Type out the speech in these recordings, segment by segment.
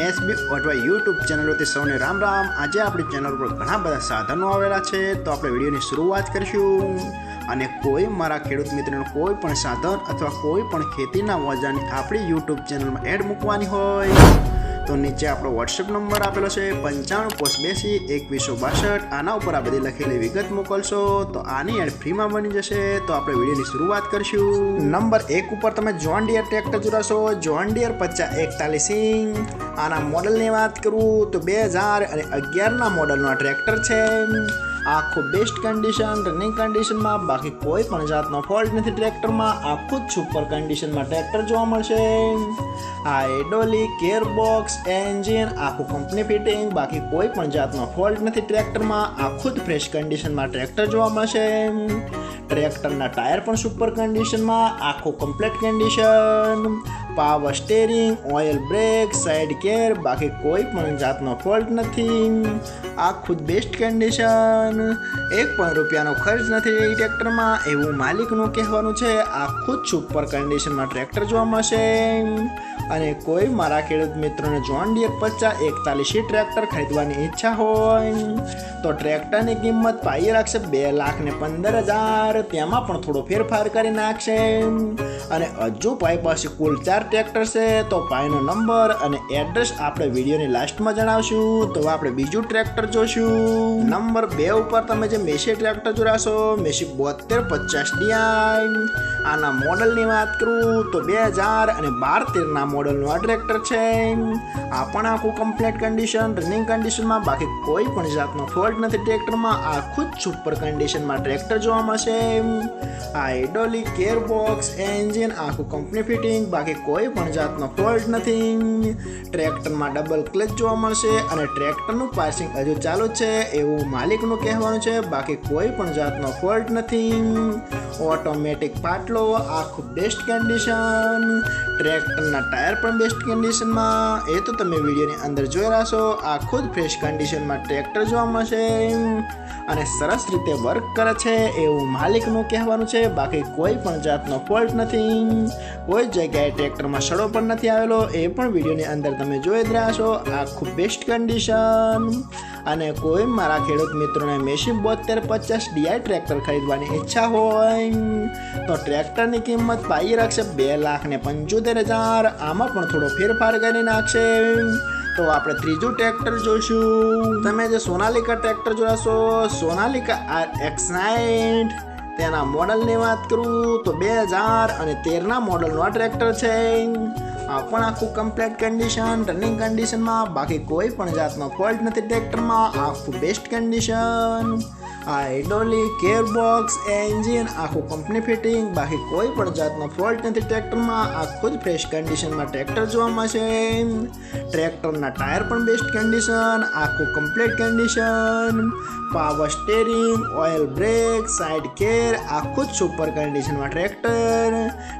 SB અથવા YouTube ચેનલોથી સૌને રામ રામ। આજે આપણી ચેનલ પર ઘણા બધા સાધનો આવેલા છે, તો આપણે વિડીયોની શરૂઆત કરીશું। અને કોઈ મારા ખેડૂત મિત્રોને કોઈ પણ સાધન અથવા કોઈ પણ ખેતીના ઓજારની આપણી યુટ્યુબ ચેનલમાં એડ મૂકવાની હોય તો નીચે આપણો વોટ્સએપ નંબર આપેલો છે 95822162। આના ઉપર આ બધી લખેલી વિગત મોકલશો તો આની એડ ફ્રીમાં બની જશે। તો આપણે વિડીયોની શરૂઆત કરીશું। નંબર 1 ઉપર તમે જોન ડિયર ટ્રેક્ટર જોડાશો, જોન ડિયર 5041। આના મોડલની વાત કરું તો 2011ના મોડલનું આ ટ્રેક્ટર છે। આખું બેસ્ટ કન્ડિશન, રનિંગ કન્ડિશનમાં, બાકી કોઈ પણ જાતનો ફોલ્ટ નથી ટ્રેક્ટરમાં। આખું જ સુપર કન્ડિશનમાં ટ્રેક્ટર જોવા મળશે। હાઇડ્રોલિક, ગિયરબોક્સ, એન્જિન આખું કંપની ફિટિંગ, બાકી કોઈ પણ જાતનો ફોલ્ટ નથી ટ્રેક્ટરમાં। આખું જ ફ્રેશ કન્ડિશનમાં ટ્રેક્ટર જોવા મળશે। ટ્રેક્ટરના ટાયર પણ સુપર કન્ડિશનમાં, આખું complete condition. Power steering, oil break, side ગેર, બાકી કોઈ પણ જાતનો ફોલ્ટ નથી। આખું જ બેસ્ટ કન્ડિશન, એક પણ રૂપિયાનો ખર્ચ નથી ટ્રેક્ટરમાં એવું માલિકનું કહેવાનું છે। આખું જ સુપર કન્ડિશનમાં ટ્રેક્ટર જોવા મળશે। અને કોઈ મારા ખેડૂત મિત્રોને જોન ડિયર 5041 ટ્રેક્ટર ખરીદવાની ઈચ્છા હોય તો ટ્રેક્ટરની કિંમત પાઈ રાખશે 2,15,000। તેમાં પણ થોડો ફેરફાર કરી નાખશે। અને હજુ પાઈ પાસે કુલ 4 ટ્રેક્ટર છે, તો પાઈનો નંબર અને એડ્રેસ આપણે વિડીયોની લાસ્ટમાં જણાવશું। તો આપણે બીજું ટ્રેક્ટર જોશું। નંબર 2 ઉપર તમે જે મેસી ટ્રેક્ટર જોડાશો, મેસી 7250 આના મોડલની વાત કરું તો 2012-13ના મોડલનું આ ટ્રેક્ટર છે। આ પણ આખું કમ્પ્લીટ કન્ડિશન, રનિંગ કન્ડિશનમાં, બાકી કોઈ પણ જાતનો ફોલ્ટ નથી ટ્રેક્ટરમાં। આખું જ સુપર કન્ડિશનમાં ટ્રેક્ટર જોવા મળશે। હાઇડ્રોલિક, ગિયરબોક્સ, એન્જિન આખું કંપની ફિટિંગ, બાકી કોઈ પણ જાતનો ફોલ્ટ નથી। ટ્રેક્ટરમાં ડબલ ક્લચ જોવા મળશે અને ટ્રેક્ટરનું પાર્સિંગ હજુ ચાલુ છે એવું માલિકનું કહેવાનું છે, બાકી કોઈ પણ જાતનો ફોલ્ટ નથી। ઓટોમેટિક પાટલો, આખું બેસ્ટ કન્ડિશન। ટ્રેક્ટરના ટાયર પણ બેસ્ટ કન્ડિશનમાં, એ તો તમે વિડીયોની અંદર જોઈ રહ્યા છો। આખું જ ફ્રેશ કન્ડિશનમાં ટ્રેક્ટર જોવા મળશે અને સરસ રીતે વર્ક કરે છે એવું માલિકનું કહેવાનું છે, બાકી કોઈ પણ જાતનો ફોલ્ટ નથી। કોઈ જગ્યાએ ટ્રેક્ટરમાં સડો પણ નથી આવેલો, એ પણ વિડીયોની અંદર તમે જોઈ જ રહ્યા છો। આખું બેસ્ટ કન્ડિશન। અને કોઈ મારા ખેડૂત મિત્રોને મેસી 7250 ટ્રેક્ટર ખરીદવાની ઈચ્છા હોય તો ટ્રેક્ટરની કિંમત પાઈ રાખશે 2,75,000। આમાં પણ થોડો ફેરફાર કરી નાખશે। તો આપણે ત્રીજું ટ્રેક્ટર જોઈશું। તમે જે સોનાલિકા ટ્રેક્ટર જોડાશો, સોનાલિકા RX-60 તેના મોડલની વાત કરું તો 2013ના મોડલનું આ ટ્રેક્ટર છે। આ પણ આખું કમ્પ્લીટ કન્ડિશન, રનિંગ કન્ડિશનમાં, બાકી કોઈ પણ જાતનો ફોલ્ટ નથી ટ્રેક્ટરમાં। આખું best condition. Hydraulic, gearbox, engine આખું કંપની ફિટિંગ, બાકી કોઈ પણ જાતનો ફોલ્ટ નથી ટ્રેક્ટરમાં। આખું જ ફ્રેશ કન્ડિશનમાં ટ્રેક્ટર જોવા મળશે। ટ્રેક્ટરના ટાયર પણ બેસ્ટ કન્ડિશન, આખું complete condition. Power steering, oil break, side ગેર આખું જ સુપર કન્ડિશનમાં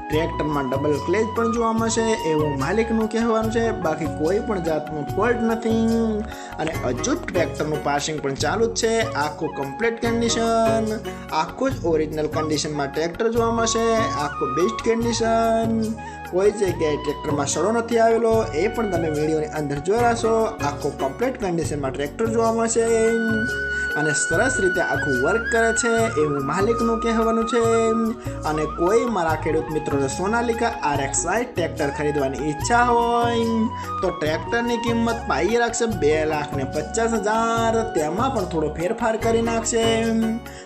ટ્રેક્ટરમાં ડબલ ક્લેચ પણ જોવા મળશે એવું માલિકનું કહેવાનું છે, બાકી કોઈ પણ જાતનું ફોલ્ટ નથી। અને હજુ જ ટ્રેક્ટરનું પાસિંગ પણ ચાલુ જ છે। આખું કમ્પ્લીટ કન્ડિશન, આખું જ ઓરિજિનલ કન્ડિશનમાં ટ્રેક્ટર જોવા મળશે। આખું બેસ્ટ કન્ડિશન, કોઈ જગ્યાએ ટ્રેક્ટરમાં સડો નથી આવેલો, એ પણ તમે વિડીયોની અંદર જોઈ રહ્યા છો। આખું કમ્પ્લીટ કન્ડિશનમાં ટ્રેક્ટર જોવા મળશે અને સરસ રીતે આખું વર્ક કરે છે એવું માલિકનું કહેવાનું છે। અને કોઈ મારા ખેડૂત મિત્રોને સોનાલિકા RX-60 ટ્રેક્ટર ખરીદવાની ઈચ્છા હોય તો ટ્રેક્ટરની કિંમત પાઈ રાખશે 2,50,000। તેમાં પણ થોડો ફેરફાર કરી નાખશે।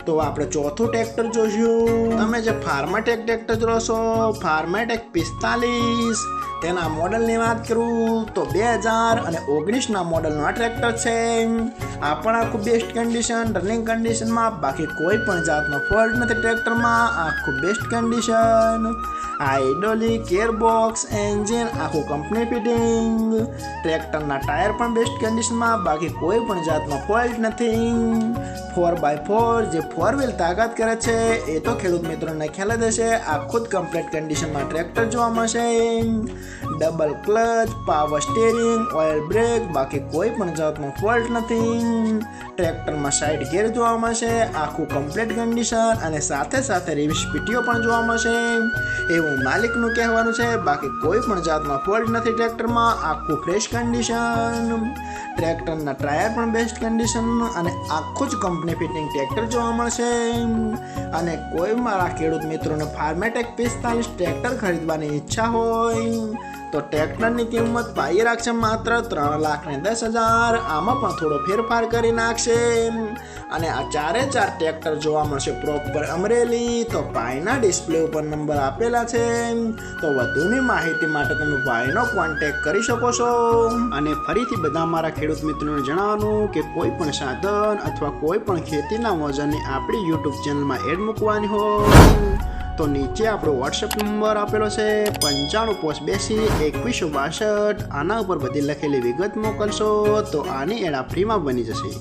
તો આપણે ચોથું ટ્રેક્ટર જોઈશું। તમે જે ફાર્માટેક ટ્રેક્ટર જોશો, ફાર્માટેક 45 તેના મોડલની વાત કરું તો 2019ના મોડલનું આ ટ્રેક્ટર છે। આ પણ આખું બેસ્ટ કન્ડિશન, રનિંગ કન્ડિશનમાં, બાકી કોઈ પણ જાતનો ફોલ્ટ નથી ટ્રેક્ટરમાં। આખું best condition. Hydraulic, gearbox, engine આખું કંપની ફિટિંગ। ટ્રેક્ટરના ટાયર પણ બેસ્ટ કન્ડિશનમાં, બાકી કોઈ પણ જાતનો ફોલ્ટ નથી। 4x4 જે 4 વ્હીલ તાકાત કરે છે એ તો ખેડૂત મિત્રોને ખ્યાલ જ હશે। આખું જ કમ્પ્લીટ કન્ડિશનમાં ટ્રેક્ટર જોવા મળશે। Double clutch, power steering, oil break, બાકી કોઈ પણ જાતનો ફોલ્ટ નથી। ટ્રેક્ટરમાં સાઇડ ગેર જોવા મળશે। આખું કમ્પ્લીટ કન્ડિશન અને સાથે સાથે રિવર્સ પીટીઓ પણ જોવા મળશે એવું એવું માલિકનું કહેવાનું છે. બાકી કોઈ પણ જાતનો ફોલ્ટ નથી ટ્રેક્ટરમાં. આખું ફ્રેશ કન્ડિશન, ટ્રેક્ટરના ટાયર પણ બેસ્ટ કન્ડિશન અને આખું જ કંપની ફિટિંગ ટ્રેક્ટર જોવા મળશે. અને કોઈ મારા ખેડૂત મિત્રોને ફાર્મેટેક 45 ટ્રેક્ટર ખરીદવાની ઈચ્છા હોય તો ટ્રેક્ટરની કિંમત ભાઈ રાખશે માત્ર 3,10,000. આમાં પણ થોડો ફેરફાર કરી નાખશે. અને આ 4 ટ્રેક્ટર જોવા મળશે પ્રોપર અમરેલી. તો ભાઈના ડિસ્પ્લે ઉપર નંબર આપેલા છે. તો વધુની માહિતી માટે તમે ભાઈનો કોન્ટેક્ટ કરી શકો છો. અને ફરીથી બધા મારા ખેડૂત મિત્રોને જણાવવાનું કે કોઈ પણ સાધન અથવા કોઈ પણ ખેતીના મોજાની આપણી યુટ્યુબ ચેનલમાં એડ મૂકવાની હોય તો નીચે આપણો વોટ્સએપ નંબર આપેલો છે 9582 2162. આના ઉપર બધી લખેલી વિગત મોકલશો તો આની એડ ફ્રીમાં બની જશે.